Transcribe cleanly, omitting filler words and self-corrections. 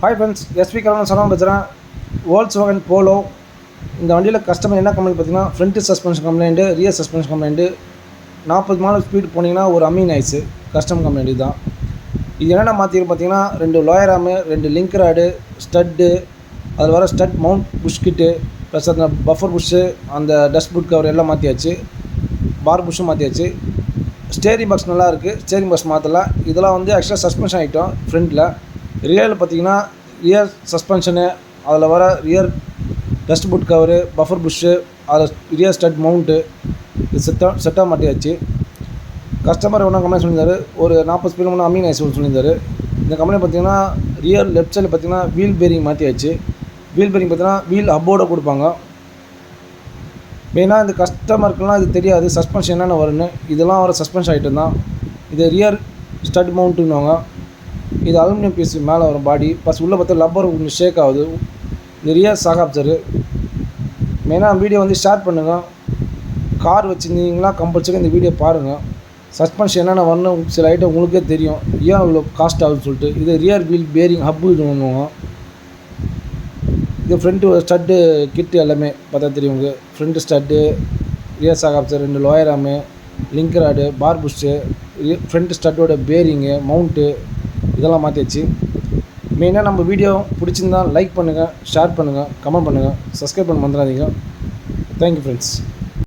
Hi friends, SP கரவன் சொன்னால் பேசுகிறேன். Volkswagen polo இந்த வண்டியில் கஸ்டமர் என்ன கம்ப்ளைண்ட் பார்த்தீங்கன்னா, front suspension complaint, rear suspension complaint. 40 mile speed போனீங்கன்னா ஒரு அம்மீன் ஆயிடுச்சு. கஸ்டமர் கம்ப்ளைண்ட் இதுதான். இது என்னென்ன மாற்றிருக்கு பார்த்தீங்கன்னா, 2 லோயர் ஆர்மு, 2 லிங்க் ராடு, ஸ்டட்டு, அதில் வர ஸ்டட் மவுண்ட் புஷ் கிட்டு, ப்ளஸ் அந்த பஃபர் புஷ்ஷு, அந்த டஸ்ட் புட் கவர் எல்லாம் மாற்றியாச்சு. பார் புஷ்ஷும் மாற்றியாச்சு. ஸ்டேரிங் பாக்ஸ் நல்லா இருக்குது. ஸ்டேரிங் பாக்ஸ் மாற்றலாம். இதெல்லாம் வந்து ஆக்சுவலாக சஸ்பென்ஷன் ஐட்டம் ஃப்ரண்ட்டில். ரியரில் பார்த்தீங்கன்னா ரியர் சஸ்பென்ஷனு, அதில் வர rear dust boot cover, buffer bush, அதில் ரியர் ஸ்டட் மவுண்ட்டு, இது செட்டாக மாட்டியாச்சு. கஸ்டமர் ஒன்றா கம்பெனி சொல்லியிருந்தார், ஒரு 40 ஸ்பீடு முன்னே அம்மீன் ஐஸ் சொல்லியிருந்தார். இந்த கம்பெனி பார்த்தீங்கன்னா ரியர் லெஃப்ட் சைடில் பார்த்தீங்கன்னா வீல் பேரிங் மாற்றியாச்சு. வீல் பேரிங் பார்த்தீங்கன்னா வீல் ஹப்போடு கொடுப்பாங்க. மெயினாக இந்த கஸ்டமருக்குலாம் இது தெரியாது சஸ்பென்ஷன் என்னென்ன வரும்னு. இதெல்லாம் வர சஸ்பென்ஷன் ஐட்டம் தான். இது ரியர் ஸ்டட் மவுண்ட்டுன்னுவாங்க. இது அலுமினியம் பீஸ் மேலே வரும் பாடி. ஃபஸ்ட் உள்ளே பார்த்தா லப்பர் கொஞ்சம் ஷேக் ஆகுது. இது ரியர் சாகாப்சரு. மெயினாக வீடியோ வந்து ஷேர் பண்ணுங்கள். கார் வச்சுருந்தீங்களா கம்பல்சரி இந்த வீடியோ பாருங்கள். சஸ்பென்ஷன் என்னென்ன வரணும் சில ஐட்டம் உங்களுக்கே தெரியும், ஏன் இவ்வளோ காஸ்ட் ஆகுதுன்னு சொல்லிட்டு. இது ரியர் வீல் பேரிங் ஹப்பு இது பண்ணுவாங்க. இது ஃப்ரண்ட்டு ஸ்டட்டு கிட்டு எல்லாமே பார்த்தா தெரியும் உங்களுக்கு. Front stud, rear சாகாப்சர், 2 lower ஆர்மு, link rod, பார் புஷ்ஷு, ஃப்ரண்ட் ஸ்டட்டோட பேரிங்கு, மவுண்ட்டு, இதெல்லாம் மாற்றியாச்சு. மெயினாக நம்ம வீடியோ பிடிச்சிருந்தால் லைக் பண்ணுங்கள், ஷேர் பண்ணுங்கள், கமெண்ட் பண்ணுங்கள், சப்ஸ்கிரைப் பண்ண மறந்துடாதீங்க. Thank you friends.